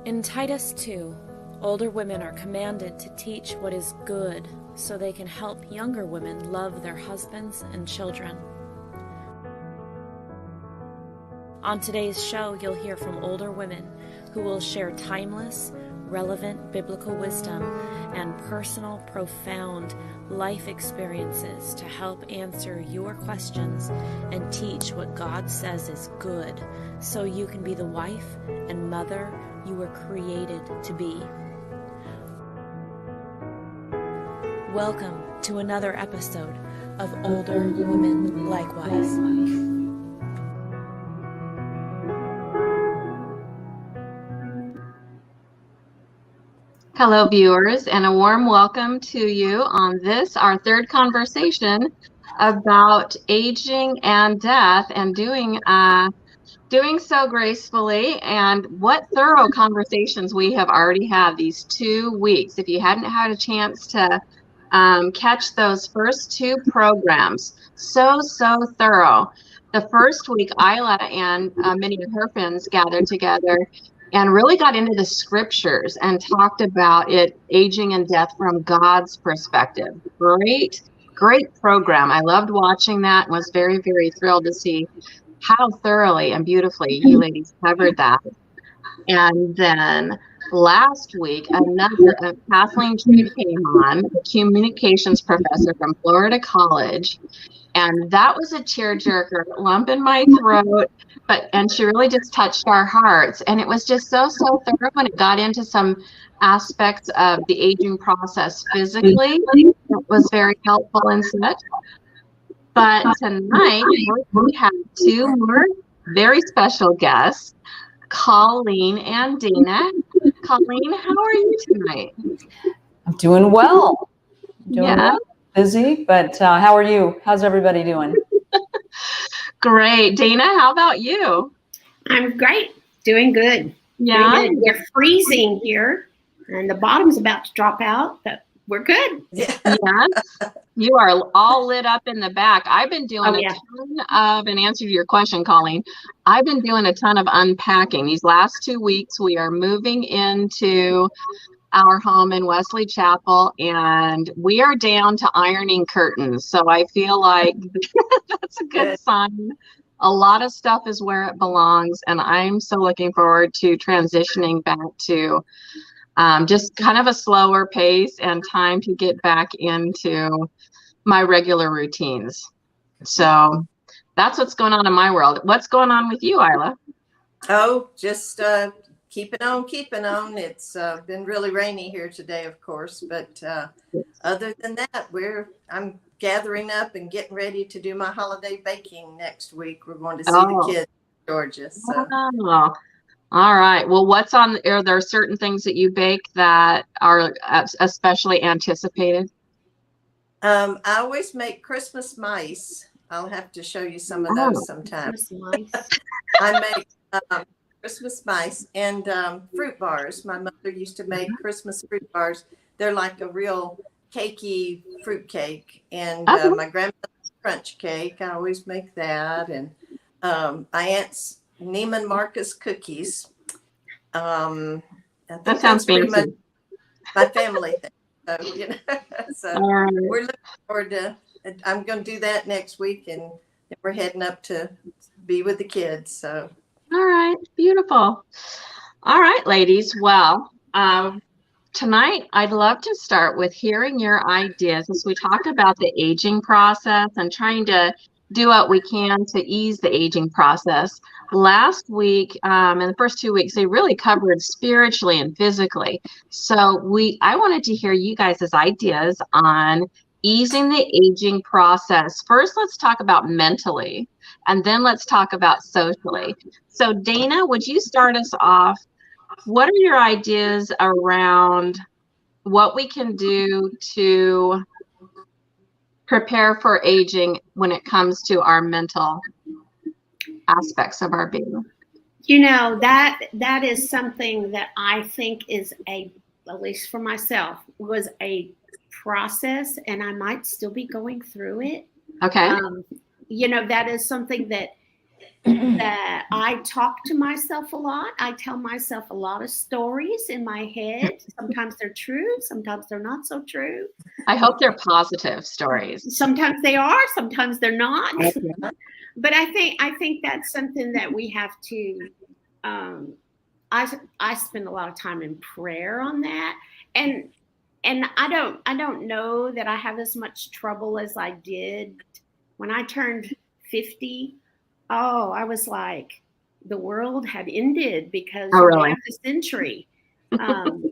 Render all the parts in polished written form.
In Titus 2, older women are commanded to teach what is good so they can help younger women love their husbands and children. On today's show, you'll hear from older women who will share timeless, relevant biblical wisdom and personal, profound life experiences to help answer your questions and teach what God says is good so you can be the wife and mother you were created to be. Welcome to another episode of Older Women Likewise. Hello, viewers, and a warm welcome to you on this, our third conversation about aging and death, and doing so gracefully. And what thorough conversations we have already had these 2 weeks. If you hadn't had a chance to catch those first two programs, so thorough. The first week, Ila and many of her friends gathered together and really got into the scriptures and talked about it, aging and death from God's perspective. Great program. I loved watching that and was very thrilled to see how thoroughly and beautifully you ladies covered that. And then last week, another Kathleen Tree came on, a communications professor from Florida College. And that was a tearjerker, lump in my throat, and she really just touched our hearts. And it was just so thorough, and it got into some aspects of the aging process physically. It was very helpful and such. But tonight, we have two more very special guests, Colleen and Dana. Colleen, how are you tonight? I'm doing well. Well. Busy, but how are you? How's everybody doing? Great. Dana, how about you? I'm great. Doing good. Yeah. Doing good. We're freezing here, and the bottom's about to drop out, but we're good. Yes. You are all lit up in the back. I've been doing a ton of, in answer to your question, Colleen, I've been doing a ton of unpacking. These last 2 weeks, we are moving into our home in Wesley Chapel, and we are down to ironing curtains. So I feel like that's a good sign. A lot of stuff is where it belongs, and I'm so looking forward to transitioning back to just kind of a slower pace and time to get back into my regular routines. So that's what's going on in my world. What's going on with you, Ila? Oh, just keeping on. It's been really rainy here today, of course, but other than that, I'm gathering up and getting ready to do my holiday baking next week. We're going to see the kids in Georgia. So. Oh. All right. Well, are there certain things that you bake that are especially anticipated? I always make Christmas mice. I'll have to show you some of those sometime. I make Christmas mice and fruit bars. My mother used to make Christmas fruit bars. They're like a real cakey fruit cake. And my grandmother's crunch cake, I always make that. And my aunt's Neiman Marcus cookies. I think that sounds pretty fancy. much my family thing. So, we're looking forward to. I'm going to do that next week, and we're heading up to be with the kids. So. All right, beautiful. All right, ladies. Well, tonight I'd love to start with hearing your ideas as we talk about the aging process and trying to do what we can to ease the aging process. Last week, in the first 2 weeks, they really covered spiritually and physically. So I wanted to hear you guys' ideas on easing the aging process. First, let's talk about mentally, and then let's talk about socially. So Dana, would you start us off? What are your ideas around what we can do to prepare for aging when it comes to our mental aspects of our being? You know, that is something that I think is at least for myself, was a process, and I might still be going through it. Okay. You know, that is something that that I talk to myself a lot. I tell myself a lot of stories in my head. Sometimes they're true, sometimes they're not so true. I hope they're positive stories. Sometimes they are, sometimes they're not. But I think that's something that we have to. I spend a lot of time in prayer on that, and I don't know that I have as much trouble as I did when I turned 50. Oh, I was like, the world had ended because really? half a century. And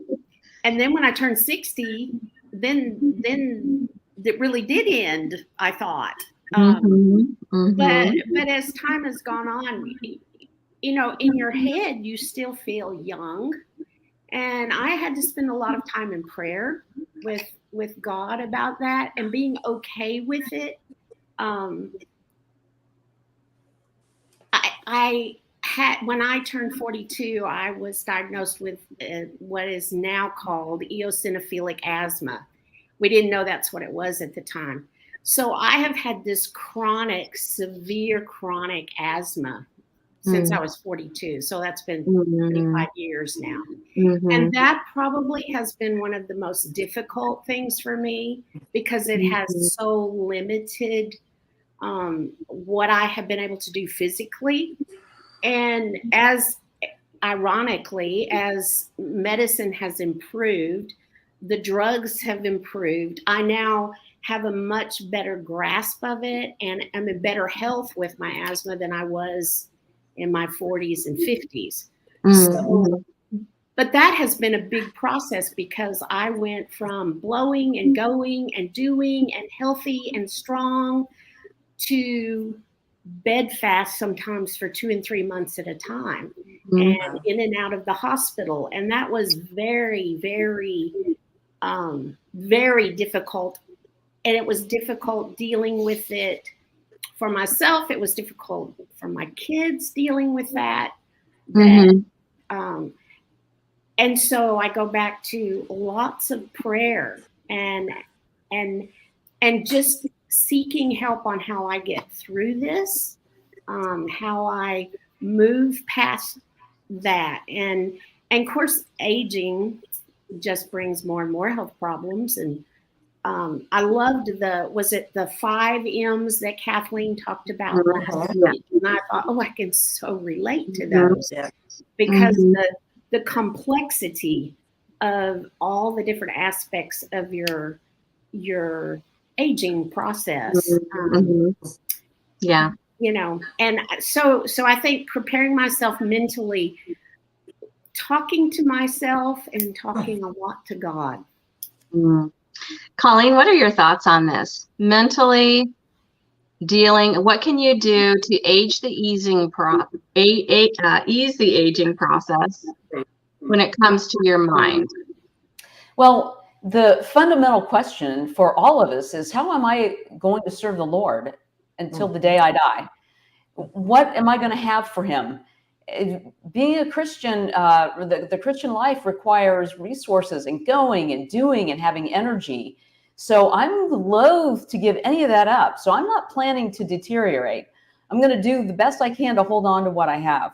then when I turned 60, then it really did end, I thought. But as time has gone on, you know, in your head, you still feel young. And I had to spend a lot of time in prayer with God about that and being okay with it. I had, when I turned 42, I was diagnosed with what is now called eosinophilic asthma. We didn't know that's what it was at the time. So I have had this chronic, severe chronic asthma since I was 42. So that's been 25 years now. And that probably has been one of the most difficult things for me because it has so limited what I have been able to do physically. And as ironically, as medicine has improved, the drugs have improved. I now have a much better grasp of it and I'm in better health with my asthma than I was in my 40s and 50s. So, but that has been a big process because I went from blowing and going and doing and healthy and strong to bed fast sometimes for 2 and 3 months at a time and in and out of the hospital. And that was very, very, very difficult. And it was difficult dealing with it for myself. It was difficult for my kids dealing with that. And so I go back to lots of prayer and just seeking help on how I get through this, how I move past that. And of course, aging just brings more and more health problems. And I loved was it the 5 M's that Kathleen talked about last week? And I thought, oh, I can so relate to those because the complexity of all the different aspects of your aging process. You know, and so I think preparing myself mentally, talking to myself and talking a lot to God. Colleen, what are your thoughts on this? Mentally dealing, what can you do to ease the aging process when it comes to your mind? Well, the fundamental question for all of us is, how am I going to serve the Lord until the day I die? What am I going to have for him? Being a Christian, the Christian life requires resources and going and doing and having energy. So I'm loath to give any of that up. So I'm not planning to deteriorate. I'm going to do the best I can to hold on to what I have.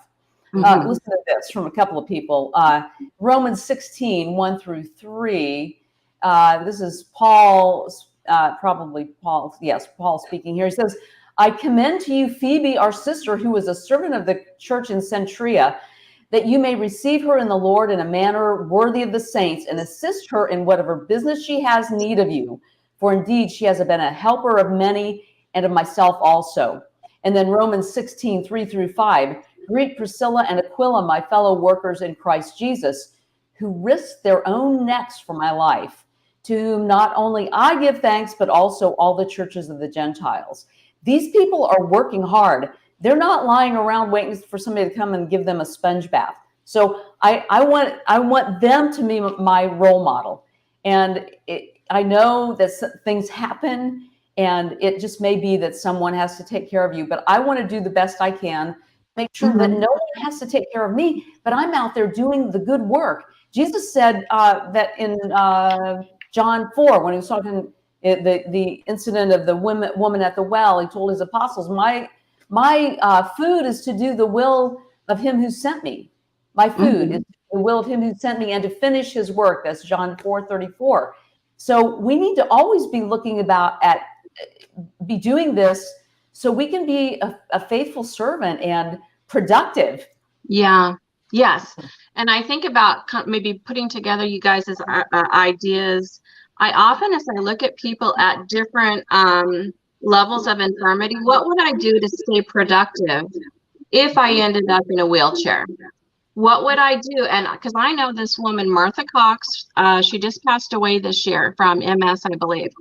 Listen to this from a couple of people. Romans 16, 1 through 3. This is Paul, Paul speaking here. He says, I commend to you Phoebe, our sister, who is a servant of the church in Centuria, that you may receive her in the Lord in a manner worthy of the saints and assist her in whatever business she has need of you. For indeed, she has been a helper of many and of myself also. And then Romans 16, 3 through 5, greet Priscilla and Aquila, my fellow workers in Christ Jesus, who risked their own necks for my life, to whom not only I give thanks, but also all the churches of the Gentiles. These people are working hard. They're not lying around waiting for somebody to come and give them a sponge bath. So I want them to be my role model. And I know that things happen, and it just may be that someone has to take care of you. But I want to do the best I can, make sure that no one has to take care of me, but I'm out there doing the good work. Jesus said that in John 4, when he was talking the incident of the woman at the well, he told his apostles, my My food is to do the will of him who sent me. My food is the will of him who sent me and to finish his work. That's John 4:34. So we need to always be looking be doing this so we can be a faithful servant and productive. Yeah. Yes. And I think about maybe putting together you guys' ideas. I often, as I look at people at different levels of infirmity, what would I do to stay productive if I ended up in a wheelchair? What would I do? And because I know this woman, Martha Cox, she just passed away this year from MS, I believe.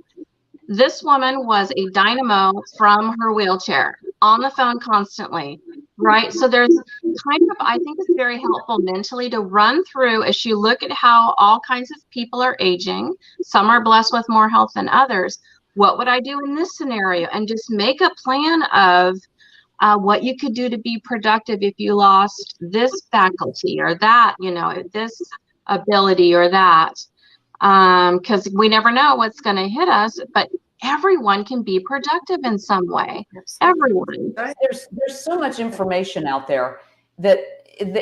This woman was a dynamo from her wheelchair, on the phone constantly, right? So there's kind of, I think it's very helpful mentally to run through as you look at how all kinds of people are aging. Some are blessed with more health than others. What would I do in this scenario? And just make a plan of what you could do to be productive if you lost this faculty or that, this ability or that. Because we never know what's going to hit us, but everyone can be productive in some way. Everyone. There's so much information out there that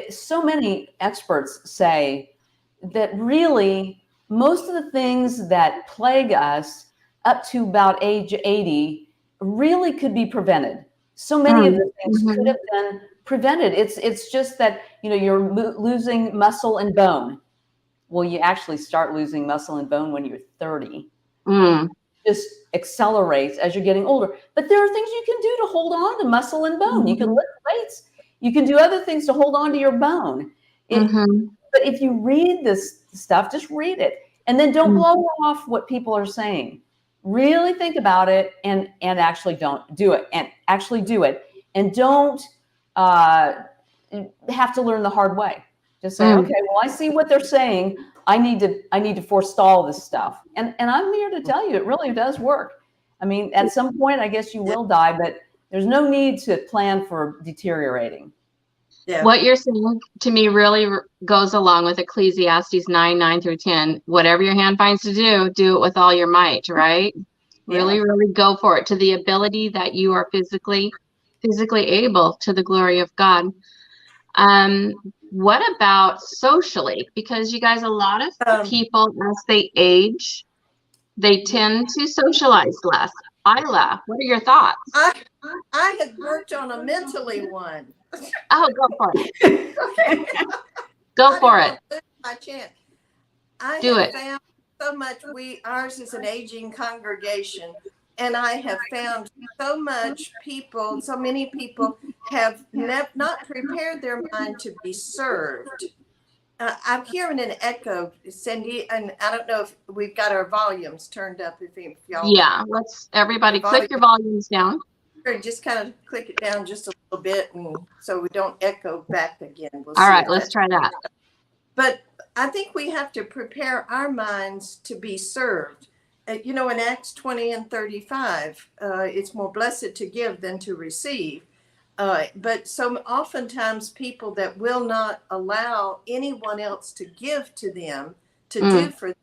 so many experts say that really most of the things that plague us up to about age 80 really could be prevented. So many of the things could have been prevented. It's just that, you're losing muscle and bone. Well, you actually start losing muscle and bone when you're 30. Just accelerates as you're getting older. But there are things you can do to hold on to muscle and bone. You can lift weights. You can do other things to hold on to your bone. But if you read this stuff, just read it. And then don't blow off what people are saying. Really think about it and actually don't do it. And actually do it. And don't have to learn the hard way. Just say, okay, well, I see what they're saying. I need to forestall this stuff. And I'm here to tell you, it really does work. I mean, at some point, I guess you will die, but there's no need to plan for deteriorating. Yeah. What you're saying to me really goes along with Ecclesiastes 9:9-10. Whatever your hand finds to do it with all your might, right? Yeah. Really go for it to the ability that you are physically able, to the glory of God. What about socially? Because you guys, a lot of people, as they age, they tend to socialize less. Ila, what are your thoughts? I had worked on a mentally one. Oh, go for it. Go for it. My chance. I do have it. Found so much. Ours is an aging congregation, and I have found so many people have not prepared their mind to be served. I'm hearing an echo, Cindy, and I don't know if we've got our volumes turned up. If y'all, yeah, let's everybody click your volumes down. Just kind of click it down just a little bit, and so we don't echo back again. All right, let's try that. But I think we have to prepare our minds to be served. In Acts 20:35, it's more blessed to give than to receive. But so oftentimes people that will not allow anyone else to give to them, to do for them,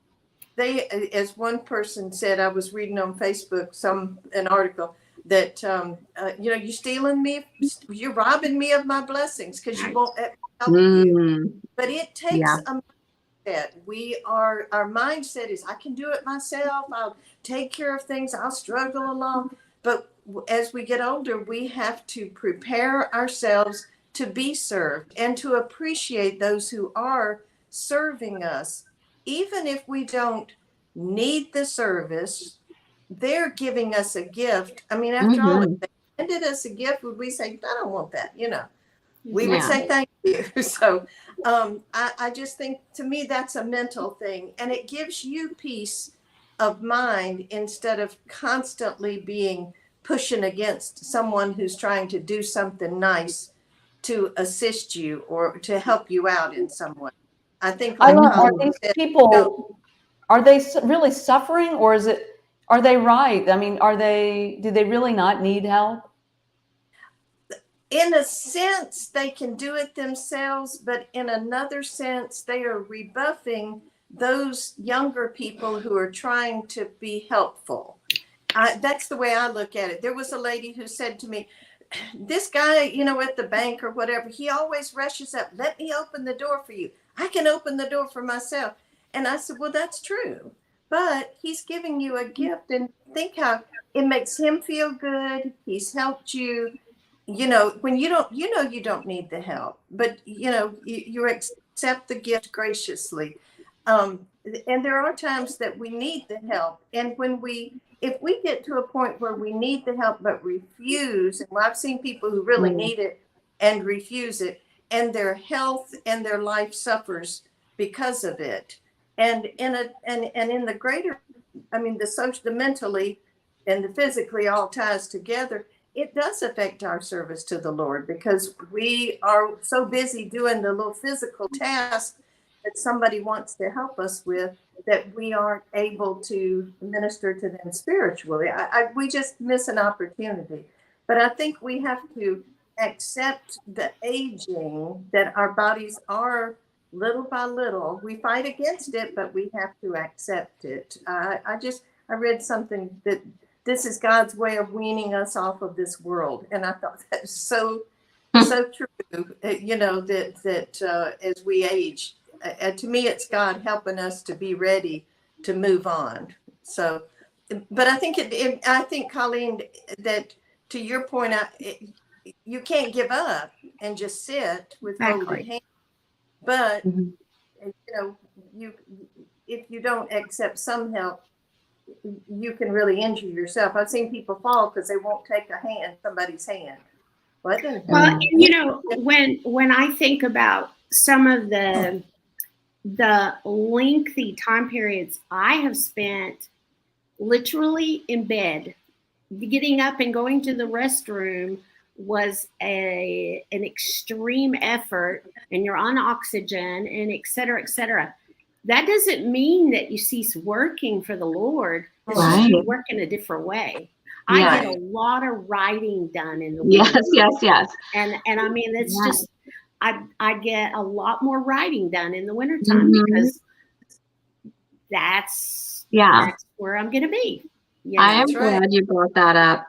they, as one person said, I was reading on Facebook an article that, you're stealing me, you're robbing me of my blessings because you won't help you. But it takes a mindset. Our mindset is, I can do it myself. I'll take care of things. I'll struggle along. But as we get older, we have to prepare ourselves to be served and to appreciate those who are serving us. Even if we don't need the service, they're giving us a gift. I mean, after all, if they handed us a gift, would we say, I don't want that? We would say thank you. So I just think, to me, that's a mental thing. And it gives you peace of mind instead of constantly pushing against someone who's trying to do something nice to assist you or to help you out in some way. I think are these people, are they really suffering, or are they right? I mean, do they really not need help? In a sense, they can do it themselves, but in another sense, they are rebuffing those younger people who are trying to be helpful. That's the way I look at it. There was a lady who said to me, this guy, at the bank or whatever, he always rushes up. Let me open the door for you. I can open the door for myself. And I said, well, that's true. But he's giving you a gift, and think how it makes him feel good. He's helped you, when you don't need the help, but you accept the gift graciously. And there are times that we need the help. And if we get to a point where we need the help but refuse, and I've seen people who really need it and refuse it, and their health and their life suffers because of it. And in the greater, the social, the mentally and the physically all ties together, it does affect our service to the Lord, because we are so busy doing the little physical tasks that somebody wants to help us with, that we aren't able to minister to them spiritually. We just miss an opportunity. But I think we have to accept the aging, that our bodies are little by little. We fight against it, but we have to accept it. I read something that this is God's way of weaning us off of this world. And I thought that's so true, that as we age, to me, it's God helping us to be ready to move on. So, but I think Colleen, that to your point, you can't give up and just sit with folded hands. But if you don't accept some help, you can really injure yourself. I've seen people fall because they won't take somebody's hand. Well, when I think about some of the lengthy time periods I have spent literally in bed, getting up and going to the restroom was an extreme effort, and you're on oxygen and et cetera. That doesn't mean that you cease working for the Lord. It's just you work in a different way. Yeah. I get a lot of writing done in the winter. Yes. And it's just, I get a lot more writing done in the wintertime because that's where I'm going to be. I am glad you brought that up.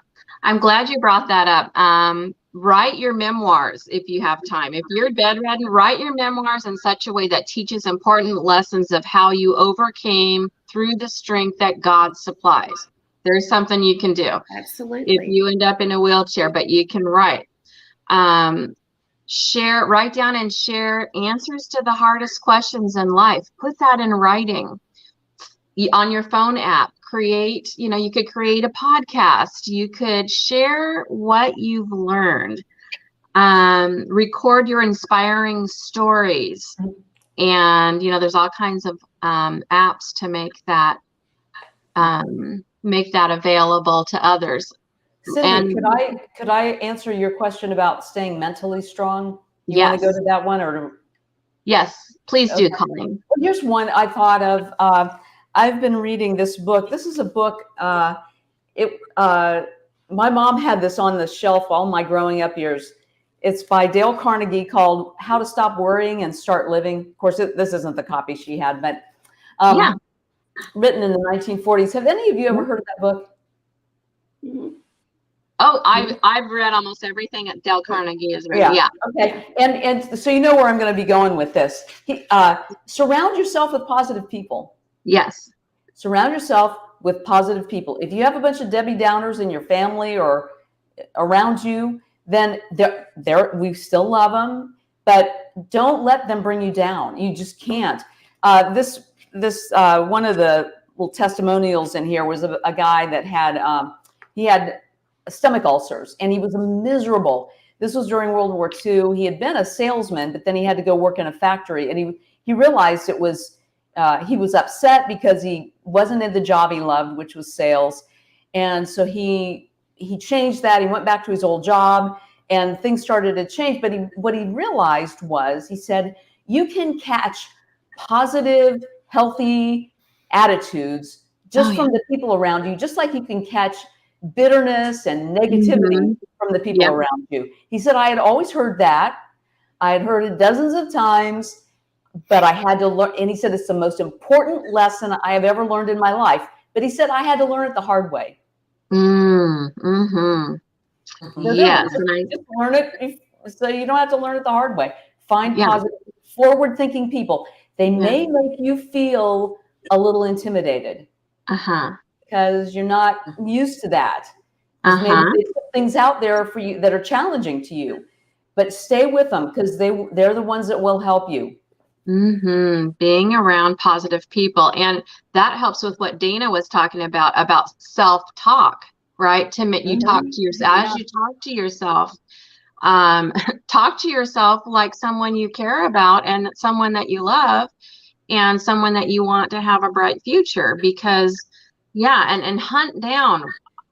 Write your memoirs if you have time. If you're bedridden, write your memoirs in such a way that teaches important lessons of how you overcame through the strength that God supplies. There's something you can do. Absolutely. If you end up in a wheelchair, but you can write. Write down and share answers to the hardest questions in life. Put that in writing. On your phone app, you could create a podcast. You could share what you've learned. Record your inspiring stories. And, there's all kinds of apps to make that available to others. Cindy, could I answer your question about staying mentally strong? You want to go to that one, or? Yes, please do, Colleen. Well, here's one I thought of. I've been reading this book. This is a book. My mom had this on the shelf all my growing up years. It's by Dale Carnegie, called How to Stop Worrying and Start Living. Of course, this isn't the copy she had, but written in the 1940s. Have any of you ever heard of that book? Oh, I've read almost everything that Dale Carnegie has written. Yeah. Okay. And so you know where I'm going to be going with this. Surround yourself with positive people. Yes. Surround yourself with positive people. If you have a bunch of Debbie Downers in your family or around you, then we still love them, but don't let them bring you down. You just can't. This one of the little testimonials in here was a guy that had stomach ulcers, and he was miserable. This was during World War II. He had been a salesman, but then he had to go work in a factory, and he realized it was. He was upset because he wasn't in the job he loved, which was sales. And so he changed that. He went back to his old job, and things started to change. But what he realized was, he said, you can catch positive, healthy attitudes just from the people around you, just like you can catch bitterness and negativity from the people around you. He said, I had always heard that. I had heard it dozens of times. But I had to learn, and he said, it's the most important lesson I have ever learned in my life. But he said, I had to learn it the hard way. Yes. Just learn it so you don't have to learn it the hard way. Find Yeah. positive, forward-thinking people. They may make you feel a little intimidated because you're not used to that. Maybe they put things out there for you that are challenging to you, but stay with them because they're the ones that will help you. Being around positive people. And that helps with what Dana was talking about self-talk, right? You talk to yourself, as you talk to yourself, talk to yourself like someone you care about and someone that you love and someone that you want to have a bright future. Because and hunt down.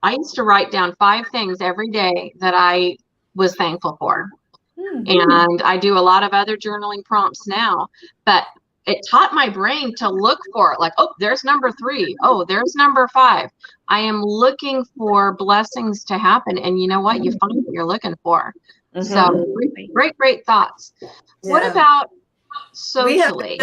I used to write down 5 things every day that I was thankful for. And I do a lot of other journaling prompts now, but it taught my brain to look for it. Like, oh, there's number 3. Oh, there's number 5. I am looking for blessings to happen. And you know what? You find what you're looking for. So great thoughts. Yeah. What about socially?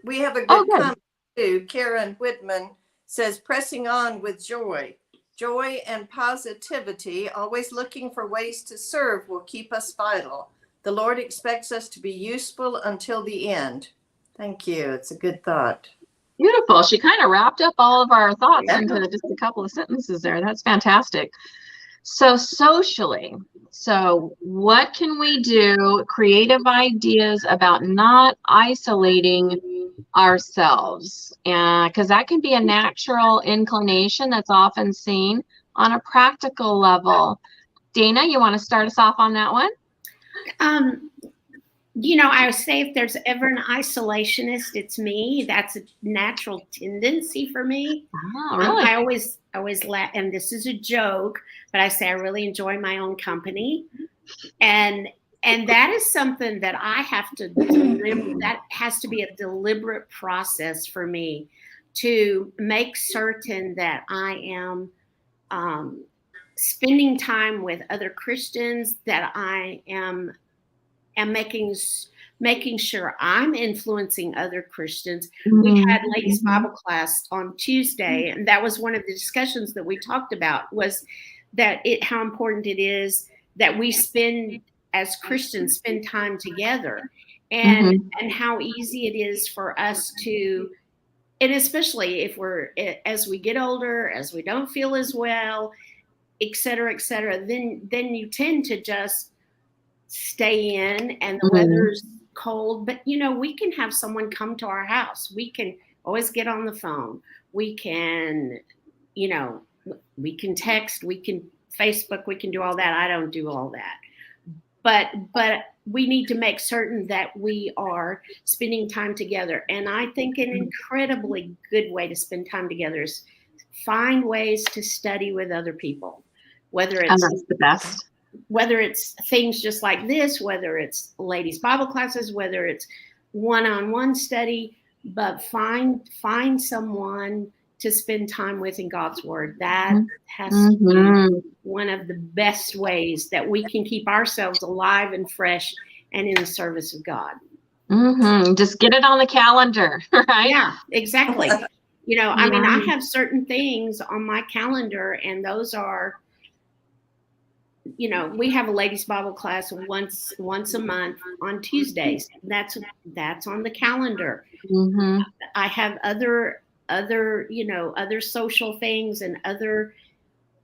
We have a good comment too. Karen Whitman says, pressing on with joy. Joy and positivity, always looking for ways to serve, will keep us vital. The Lord expects us to be useful until the end. Thank you. It's a good thought. Beautiful. She kind of wrapped up all of our thoughts into just a couple of sentences there. That's fantastic. So socially, what can we do? Creative ideas about not isolating ourselves, and because that can be a natural inclination that's often seen. On a practical level, Dana, you want to start us off on that one? I would say if there's ever an isolationist, it's me. That's a natural tendency for me. Oh, really? I always laugh, and this is a joke, but I say I really enjoy my own company, and that is something that I have to that has to be a deliberate process for me to make certain that I am spending time with other Christians, that I am making sure I'm influencing other Christians. We had ladies Bible class on Tuesday, and that was one of the discussions that we talked about, was that how important it is that we as Christians spend time together, and how easy it is for us to, and especially if as we get older, as we don't feel as well, et cetera, then you tend to just stay in, and the weather's cold, but we can have someone come to our house. We can always get on the phone. We can, we can text, we can Facebook, we can do all that. I don't do all that. But we need to make certain that we are spending time together. And I think an incredibly good way to spend time together is find ways to study with other people, whether it's the best. Whether it's things just like this, whether it's ladies' Bible classes, whether it's one-on-one study, but find someone to spend time with in God's Word. That has to be one of the best ways that we can keep ourselves alive and fresh and in the service of God. Just get it on the calendar, right? Yeah, exactly. I mean, I have certain things on my calendar, and those are, we have a ladies' Bible class once a month on Tuesdays. That's on the calendar. I have other social things and other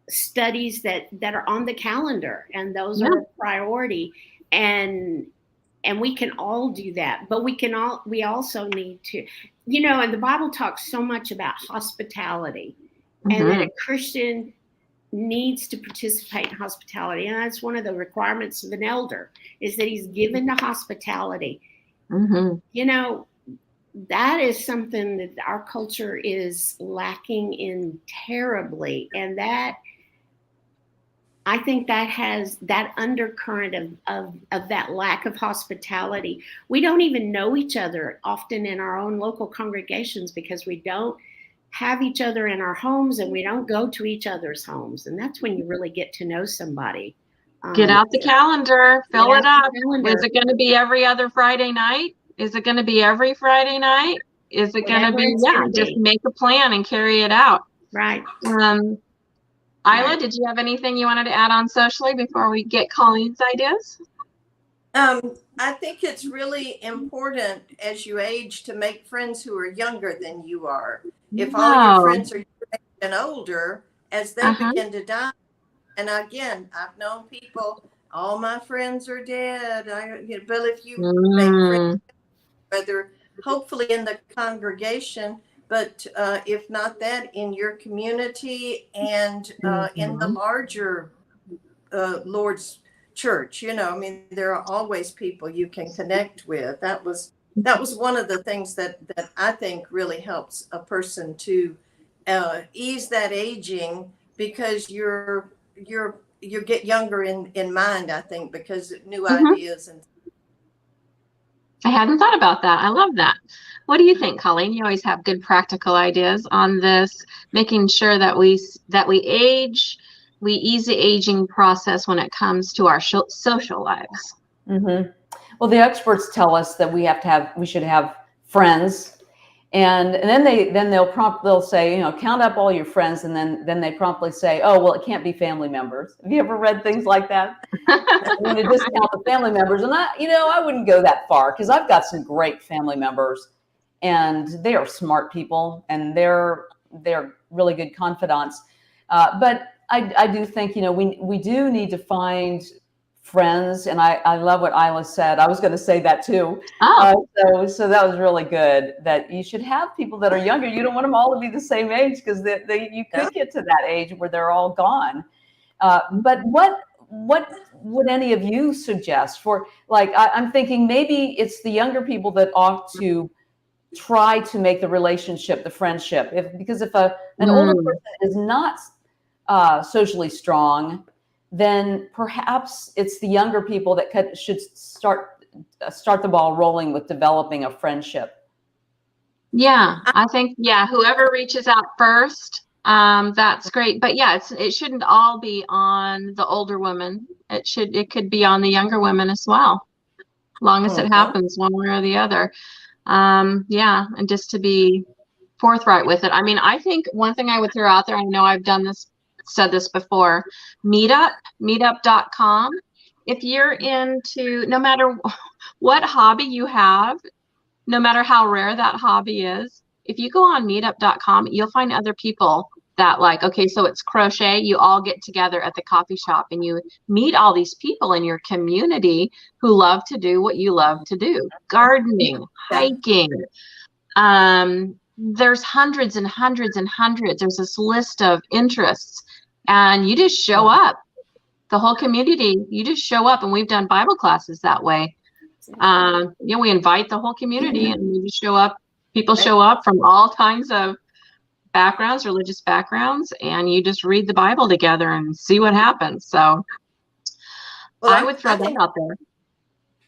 studies that are on the calendar, and those are a priority. And we can all do that, but we also need to, and the Bible talks so much about hospitality, and that a Christian needs to participate in hospitality. And that's one of the requirements of an elder, is that he's given to hospitality. That is something that our culture is lacking in terribly. And that, I think that has that undercurrent of that lack of hospitality. We don't even know each other often in our own local congregations because we don't have each other in our homes, and we don't go to each other's homes. And that's when you really get to know somebody. Get out the calendar, fill it up. Is it going to be every other Friday night? Is it going to be every Friday night? Is it going to be, just make a plan and carry it out. Right. Ila, did you have anything you wanted to add on socially before we get Colleen's ideas? I think it's really important as you age to make friends who are younger than you are. If all your friends are and older, as they begin to die, and again, I've known people, all my friends are dead. But if you make friends, whether hopefully in the congregation, but if not that, in your community and in the larger Lord's church, I mean, there are always people you can connect with. That was one of the things that I think really helps a person to ease that aging, because you get younger in mind, I think, because new ideas. And I hadn't thought about that. I love that. What do you think, Colleen? You always have good practical ideas on this, making sure that we age, we ease the aging process when it comes to our social lives. Well, the experts tell us that we should have friends, and then they'll say, count up all your friends, and then they promptly say, oh, well, it can't be family members. Have you ever read things like that? I'm going to discount the family members, and I wouldn't go that far, because I've got some great family members, and they are smart people, and they're really good confidants. But I do think we do need to find friends, and I love what Ila said. I was going to say that too. So that was really good, that you should have people that are younger. You don't want them all to be the same age, because you could get to that age where they're all gone. But what would any of you suggest for, like, I'm thinking maybe it's the younger people that ought to try to make the relationship, the friendship, because if an older person is not socially strong, then perhaps it's the younger people that should start the ball rolling with developing a friendship. Yeah, I think, whoever reaches out first, that's great. But it shouldn't all be on the older women. It could be on the younger women as well, as long as it happens one way or the other. And just to be forthright with it. I mean, I think one thing I would throw out there, I know I've said this before, meetup.com. If you're into, no matter what hobby you have, no matter how rare that hobby is, if you go on meetup.com, you'll find other people that, like, okay, so it's crochet, you all get together at the coffee shop and you meet all these people in your community who love to do what you love to do. Gardening, hiking. There's hundreds and hundreds and hundreds. There's this list of interests, and you just show up. The whole community, you just show up, and we've done Bible classes that way. We invite the whole community, and we just show up. People show up from all kinds of backgrounds, religious backgrounds, and you just read the Bible together and see what happens. So I would throw that out there.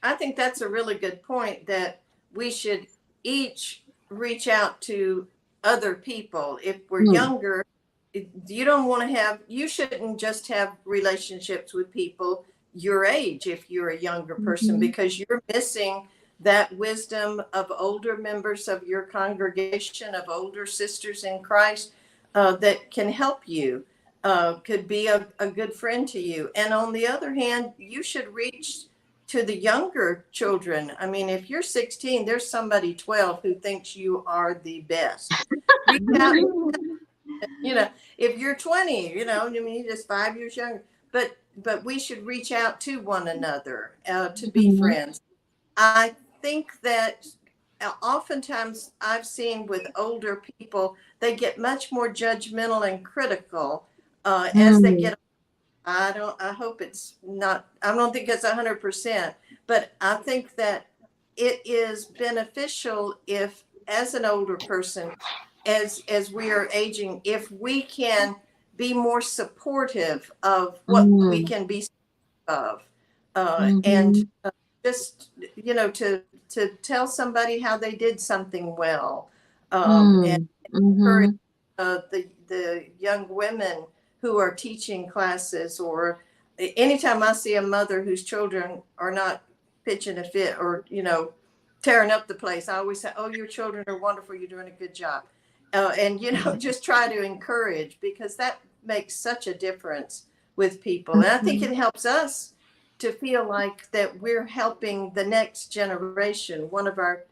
I think that's a really good point, that we should each reach out to other people. If we're younger, you shouldn't just have relationships with people your age if you're a younger person, because you're missing that wisdom of older members of your congregation, of older sisters in Christ, that can help you, could be a good friend to you. And on the other hand, you should reach to the younger children. I mean, if you're 16, there's somebody 12 who thinks you are the best. Reach out, if you're 20, you're just 5 years younger. But we should reach out to one another to be friends. I think that oftentimes I've seen with older people, they get much more judgmental and critical as they get. I don't think it's 100%, but I think that it is beneficial if, as an older person, as we are aging, if we can be more supportive of what we can be of, and just to tell somebody how they did something well, and encourage the young women who are teaching classes, or anytime I see a mother whose children are not pitching a fit or tearing up the place, I always say, "Oh, your children are wonderful. You're doing a good job," and just try to encourage, because makes such a difference with people. And I think it helps us to feel like that we're helping the next generation. One of our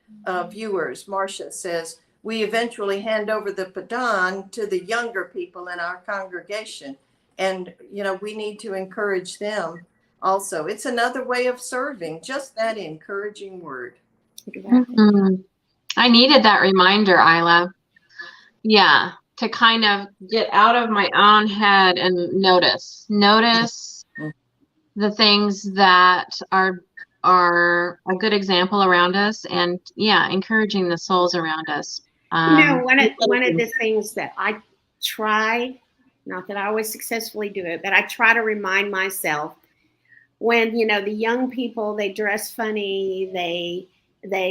viewers, Marcia, says, we eventually hand over the baton to the younger people in our congregation. And, you know, we need to encourage them also. It's another way of serving, just that encouraging word. I needed that reminder, Ila. Yeah, to kind of get out of my own head and notice the things that are a good example around us, and encouraging the souls around us. You know, one of the things that I try, not that I always successfully do it, but I try to remind myself when, you know, the young people, they dress funny, they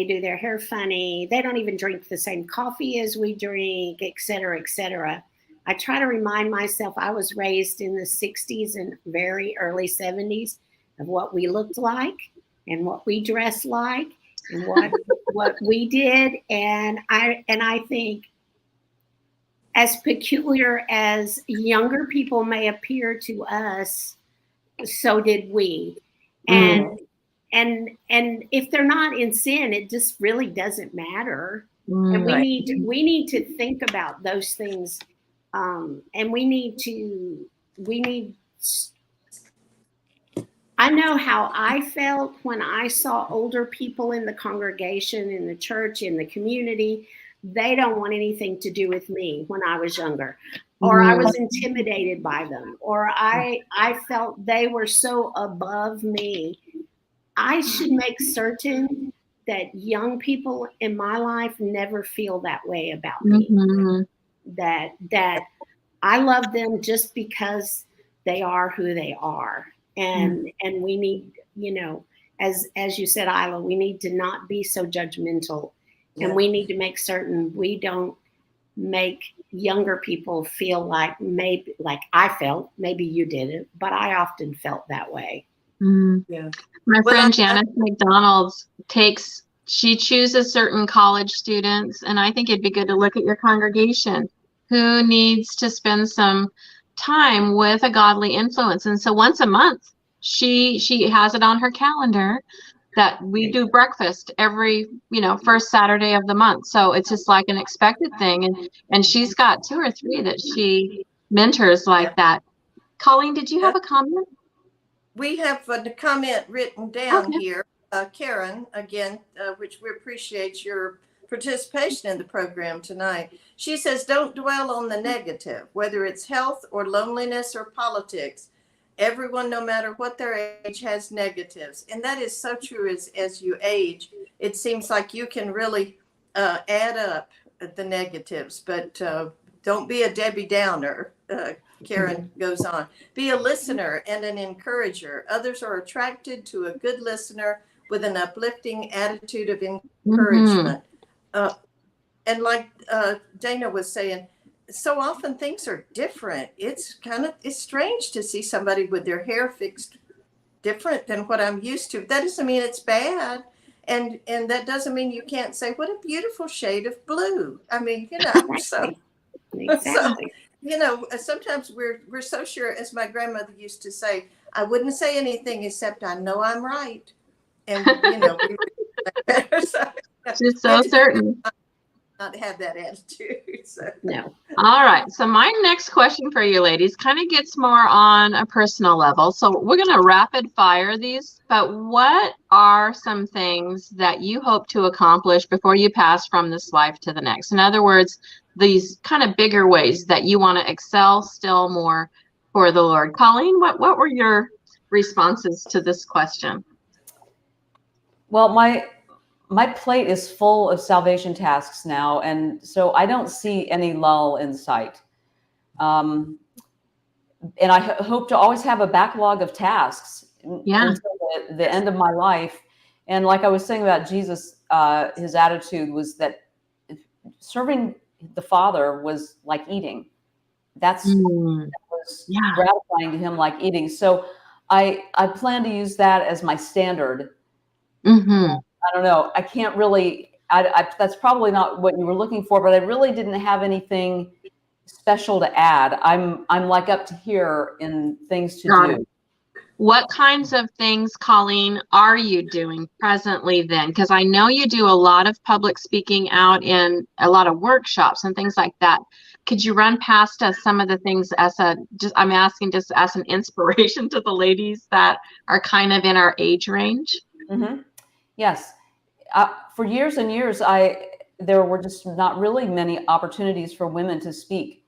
do their hair funny, they don't even drink the same coffee as we drink, et cetera, et cetera. I try to remind myself I was raised in the 60s and very early 70s of what we looked like and what we dressed like and what we did. And I think as peculiar as younger people may appear to us, so did we. And if they're not in sin, it just really doesn't matter. And we need to think about those things. And I know how I felt when I saw older people in the congregation, in the church, in the community. They don't want anything to do with me when I was younger, or I was intimidated by them, or I felt they were so above me. I should make certain that young people in my life never feel that way about me. That I love them just because they are who they are. And we need, you know, as you said, Ila, we need to not be so judgmental. And we need to make certain we don't make younger people feel like I felt, maybe you didn't, but I often felt that way. My friend Janice McDonald she chooses certain college students, and I think it'd be good to look at your congregation who needs to spend some time with a godly influence. And so once a month, she has it on her calendar that we do breakfast every, first Saturday of the month. So it's just like an expected thing. And she's got 2 or 3 that she mentors like that. Colleen, did you have a comment? We have a comment written down here. Karen, again, which we appreciate your participation in the program tonight. She says, don't dwell on the negative, whether it's health or loneliness or politics. Everyone, no matter what their age, has negatives. And that is so true as you age. It seems like you can really add up the negatives, but don't be a Debbie Downer. Karen goes on. Be a listener and an encourager. Others are attracted to a good listener with an uplifting attitude of encouragement. And like Dana was saying, so often things are different. It's strange to see somebody with their hair fixed different than what I'm used to. That doesn't mean it's bad. And that doesn't mean you can't say, what a beautiful shade of blue. I mean, so sometimes we're so sure, as my grandmother used to say, I wouldn't say anything except I know I'm right. And, she's so certain. Not have that attitude. So. No. All right. So my next question for you ladies kind of gets more on a personal level. So we're going to rapid fire these, but what are some things that you hope to accomplish before you pass from this life to the next? In other words, these kind of bigger ways that you want to excel still more for the Lord. Colleen, what were your responses to this question? Well, my plate is full of salvation tasks now, and so I don't see any lull in sight. And I hope to always have a backlog of tasks until the end of my life. And like I was saying about Jesus, his attitude was that serving the Father was like eating. That was gratifying to him, like eating. So I plan to use that as my standard. I don't know. I can't really, that's probably not what you were looking for, but I really didn't have anything special to add. I'm like up to here in things to Got do. it. What kinds of things, Colleen, are you doing presently then? Because I know you do a lot of public speaking out in a lot of workshops and things like that. Could you run past us some of the things I'm asking just as an inspiration to the ladies that are kind of in our age range? Mm-hmm. Yes. For years and years, there were just not really many opportunities for women to speak.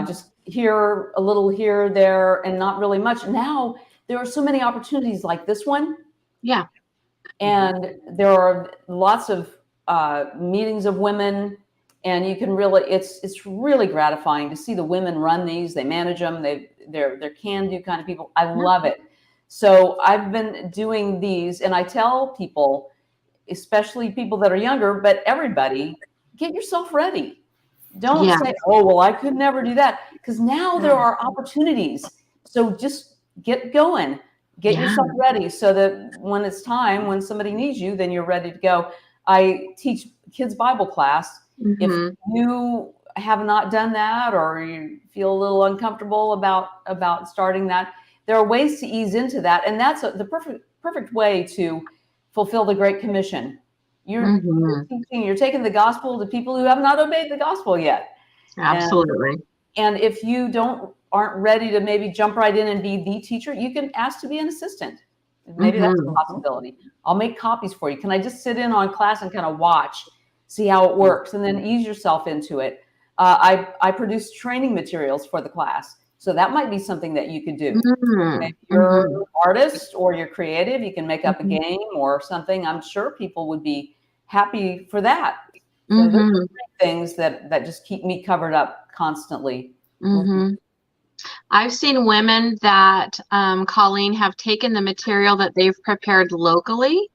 Just here, a little here, there, and not really much. Now, there are so many opportunities like this one. Yeah. And there are lots of meetings of women, and you can really, it's really gratifying to see the women run these. They manage them. They're can-do kind of people. I love it. So I've been doing these, and I tell people, especially people that are younger, but everybody, get yourself ready. Don't say, oh, well, I could never do that. Because now there are opportunities. So just get going, get yourself ready so that when it's time, when somebody needs you, then you're ready to go. I teach kids Bible class. If you have not done that, or you feel a little uncomfortable about starting that, there are ways to ease into that. And that's the perfect way to fulfill the Great Commission. You're teaching, you're taking the gospel to people who have not obeyed the gospel yet. Absolutely. And if you aren't ready to maybe jump right in and be the teacher, you can ask to be an assistant. Maybe that's a possibility. I'll make copies for you. Can I just sit in on class and kind of watch, see how it works, and then ease yourself into it? I produce training materials for the class. So that might be something that you could do. If you're an artist or you're creative, you can make up a game or something. I'm sure people would be happy for that. So those are things that just keep me covered up constantly. I've seen women that, Colleen, have taken the material that they've prepared locally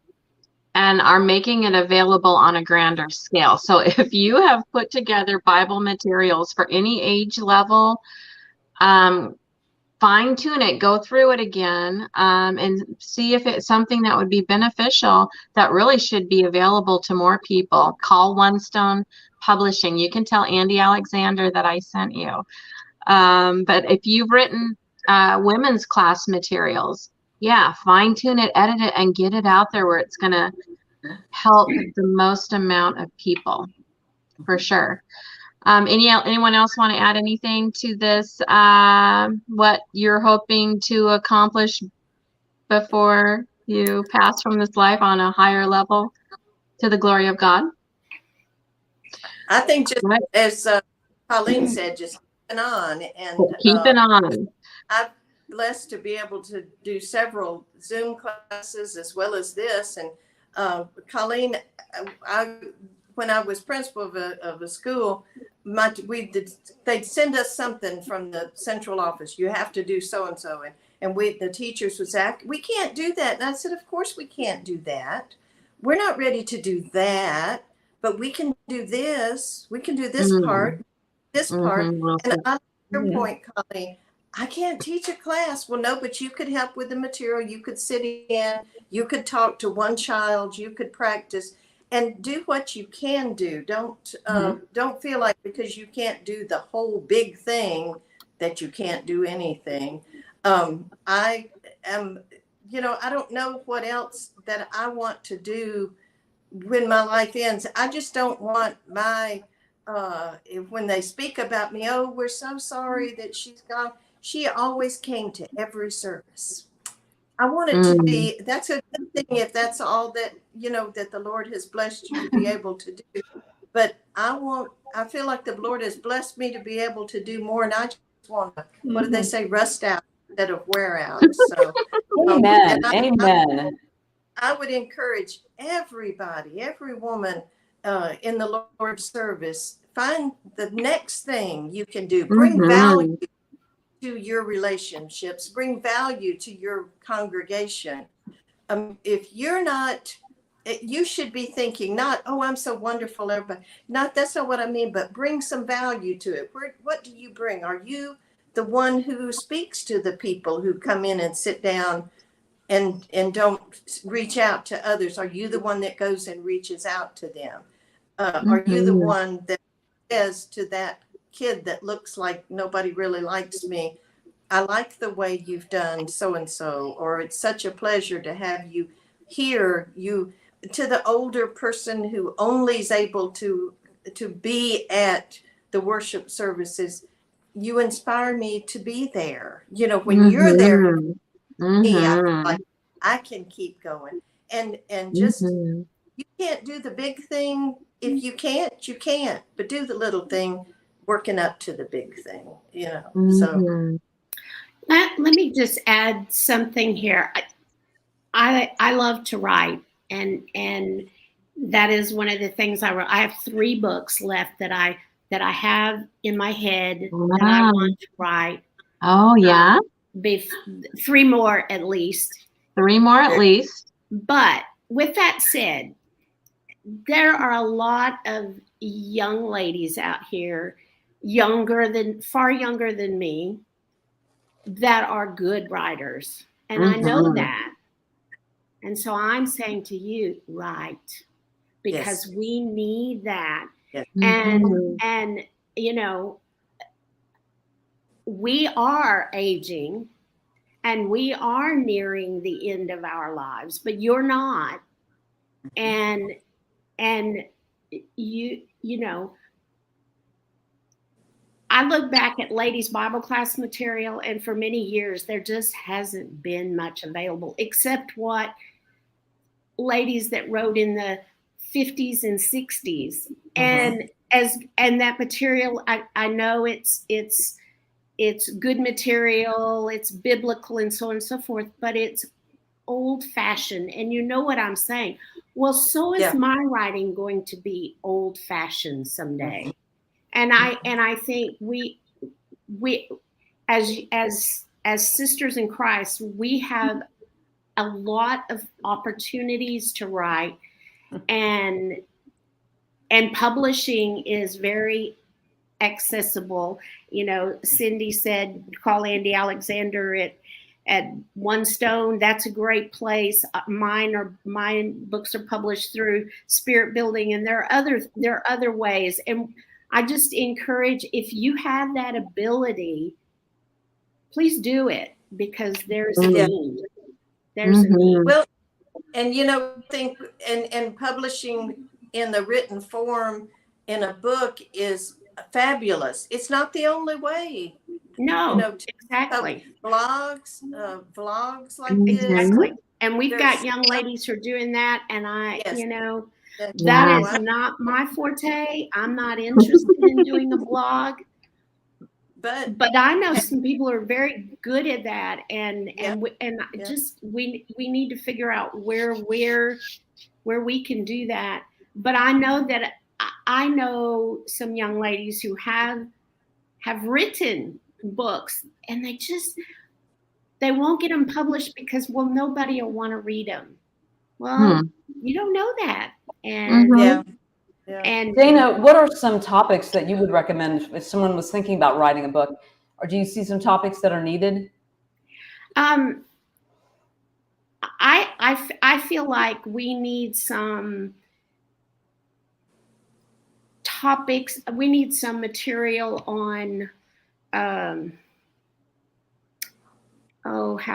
and are making it available on a grander scale. So if you have put together Bible materials for any age level, fine tune it, go through it again, and see if it's something that would be beneficial that really should be available to more people. Call One Stone Publishing. You can tell Andy Alexander that I sent you. But if you've written women's class materials, fine tune it, edit it, and get it out there where it's going to help the most amount of people, for sure. Anyone else want to add anything to this? What you're hoping to accomplish before you pass from this life on a higher level to the glory of God? I think just as Colleen said, just keeping on and keeping on. I'm blessed to be able to do several Zoom classes as well as this. And Colleen, when I was principal of a school, they'd send us something from the central office. You have to do so and so, and the teachers would say, we can't do that. And I said, of course we can't do that. We're not ready to do that, but we can do this. We can do this part, this part. And on your point, Colleen, I can't teach a class. Well, no, but you could help with the material. You could sit in. You could talk to one child. You could practice. And do what you can do. Don't feel like because you can't do the whole big thing that you can't do anything. I am, I don't know what else that I want to do when my life ends. I just don't want when they speak about me, oh, we're so sorry that she's gone. She always came to every service. I want it to be, that's a good thing if that's all that, that the Lord has blessed you to be able to do. But I feel like the Lord has blessed me to be able to do more. And I just want to, what do they say, rust out instead of wear out. So, Amen. I would encourage everybody, every woman in the Lord's service, find the next thing you can do. Bring value to your relationships, bring value to your congregation. If you're not, you should be thinking not, oh, I'm so wonderful, everybody. That's not what I mean, but bring some value to it. What do you bring? Are you the one who speaks to the people who come in and sit down and don't reach out to others? Are you the one that goes and reaches out to them? Are you the one that says to that kid that looks like nobody really likes me, I like the way you've done so and so, or it's such a pleasure to have you here. You, to the older person who only is able to be at the worship services, you inspire me to be there. You know, when you're there, I feel like I can keep going. And just, you can't do the big thing. If you can't, you can't. But do the little thing, working up to the big thing, you know. So let me just add something here. I love to write, and that is one of the things I wrote. I have 3 books left that I have in my head that I want to write. Oh, yeah. 3 more at least. 3 more at least. But with that said, there are a lot of young ladies out here, far younger than me, that are good writers. And I know that. And so I'm saying to you, write, because we need that. Yes. And you know, we are aging and we are nearing the end of our lives, but you're not. And you know, I look back at ladies' Bible class material, and for many years there just hasn't been much available, except what ladies that wrote in the 50s and 60s. And that material, I know it's good material, it's biblical and so on and so forth, but it's old fashioned. And you know what I'm saying? Well, so is my writing going to be old fashioned someday. And I think we as sisters in Christ, we have a lot of opportunities to write, and publishing is very accessible. You know, Cindy said, call Andy Alexander at One Stone. That's a great place. Mine books are published through Spirit Building, and there are other ways. And I just encourage, if you have that ability, please do it, because there's a need. There's a need. Well, and you know, I think and publishing in the written form in a book is fabulous. It's not the only way. No, you know, exactly. Vlogs like this. Exactly. And we've got young ladies who are doing that, and you know, that is not my forte. I'm not interested in doing a blog. But I know some people are very good at that, and just we need to figure out where we can do that. But I know that I know some young ladies who have written books, and they won't get them published because, well, nobody will want to read them. Well, you don't know that, and And Dana, what are some topics that you would recommend if someone was thinking about writing a book? Or do you see some topics that are needed? I feel like we need some topics. We need some material on, how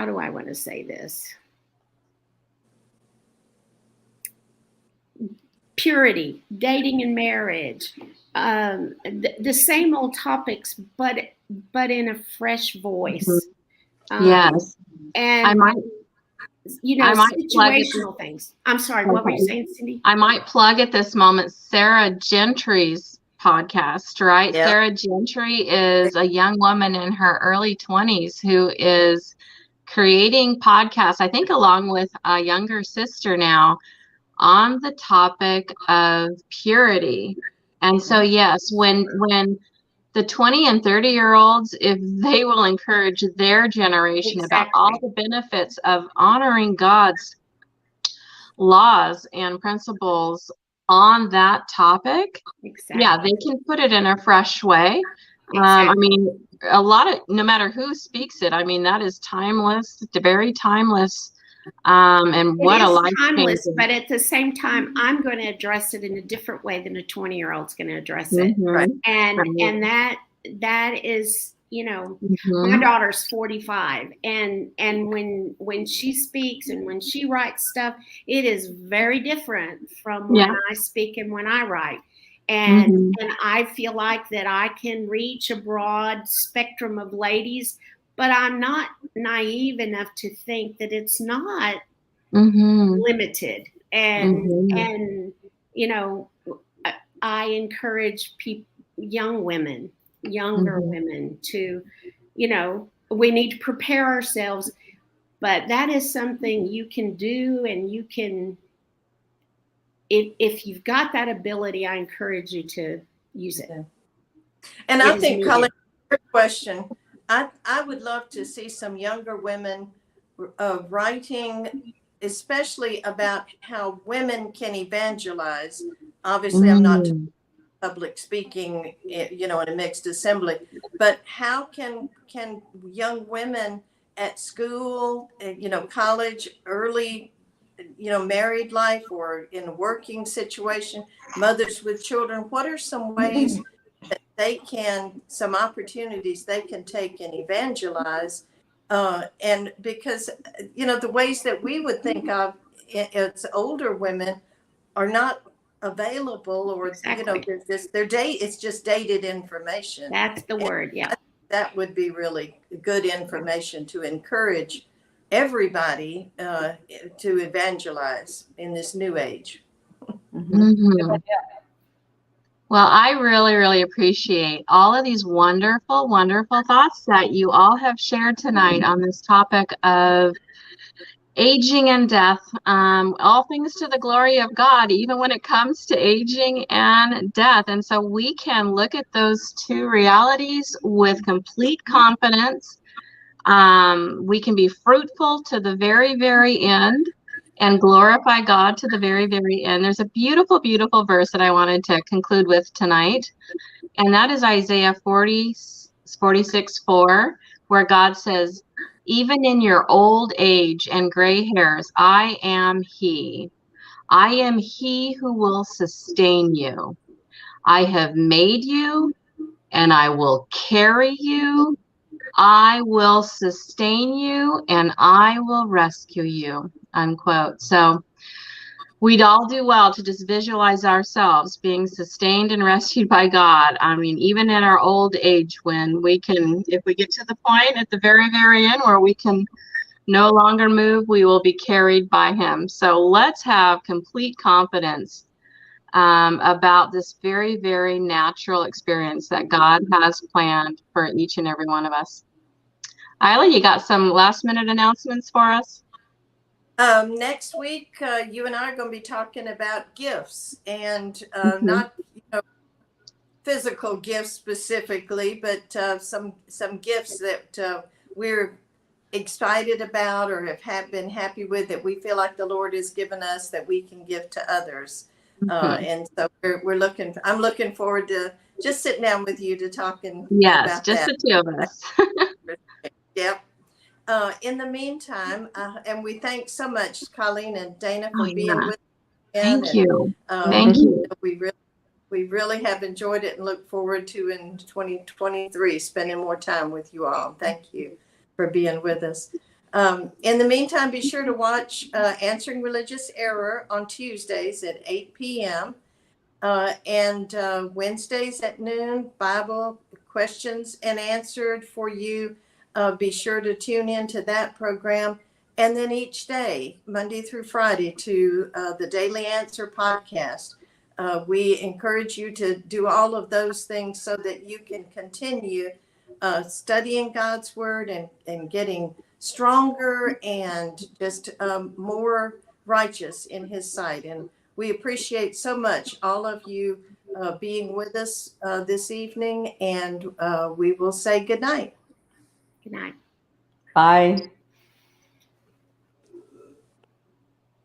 do I want to say this? Purity, dating and marriage, the same old topics, but in a fresh voice. Yes. And I might situational things. I'm sorry, what were you saying, Cindy? I might plug at this moment Sarah Gentry's podcast, right? Yep. Sarah Gentry is a young woman in her early 20s who is creating podcasts, I think along with a younger sister now, on the topic of purity. And so, yes, when the 20 and 30-year-olds, if they will encourage their generation about all the benefits of honoring God's laws and principles on that topic, yeah, they can put it in a fresh way. I mean, a lot of, no matter who speaks it, I mean, that is timeless, very timeless. And what a life timeless, but at the same time, I'm going to address it in a different way than a 20-year-old's going to address it. And that is, Mm-hmm. my daughter's 45, and when she speaks and when she writes stuff, it is very different from when I speak and when I write. And Mm-hmm. and I feel like that I can reach a broad spectrum of ladies, but I'm not naive enough to think that it's not Mm-hmm. limited. And Mm-hmm. and I encourage young women, younger Mm-hmm. women to, we need to prepare ourselves, but that is something you can do, and you can, if you've got that ability, I encourage you to use it. And It I is think, needed. Colleen, your question, I would love to see some younger women writing, especially about how women can evangelize. Obviously, I'm not Mm-hmm. public speaking, in a mixed assembly, but how can young women at school, college, early, married life, or in a working situation, mothers with children, what are some ways that some opportunities they can take and evangelize? And because, the ways that we would think of it's older women are not available, or Exactly. it's just dated information. That's the And word. Yeah. that would be really good information to encourage everybody to evangelize in this new age. Mm-hmm. Well, I really, really appreciate all of these wonderful, wonderful thoughts that you all have shared tonight on this topic of aging and death. All things to the glory of God, even when it comes to aging and death. And so we can look at those two realities with complete confidence. We can be fruitful to the very, very end and glorify God to the very, very end. There's a beautiful, beautiful verse that I wanted to conclude with tonight, and that is Isaiah 46:4, where God says, "Even in your old age and gray hairs, I am He. I am He who will sustain you. I have made you, and I will carry you. I will sustain you, and I will rescue you," unquote. So we'd all do well to just visualize ourselves being sustained and rescued by God. I mean, even in our old age, when we can, if we get to the point at the very, very end where we can no longer move, we will be carried by Him. So let's have complete confidence about this very, very natural experience that God has planned for each and every one of us. Ila, you got some last minute announcements for us? Next week, you and I are going to be talking about gifts, and not physical gifts specifically, but some gifts that we're excited about or have been happy with, that we feel like the Lord has given us, that we can give to others. And so I'm looking forward to just sitting down with you to talking Yes, about just that. the two of us. Yep. In the meantime, and we thank so much Colleen and Dana for being with us. Thank you. Thank you. We really have enjoyed it and look forward to in 2023 spending more time with you all. Thank you for being with us. In the meantime, be sure to watch Answering Religious Error on Tuesdays at 8 p.m. And Wednesdays at noon, Bible questions and answered for you. Be sure to tune into that program. And then each day, Monday through Friday, to the Daily Answer podcast. We encourage you to do all of those things so that you can continue studying God's Word and getting stronger and just more righteous in His sight. And we appreciate so much all of you being with us this evening, and we will say good night. Good night. Bye.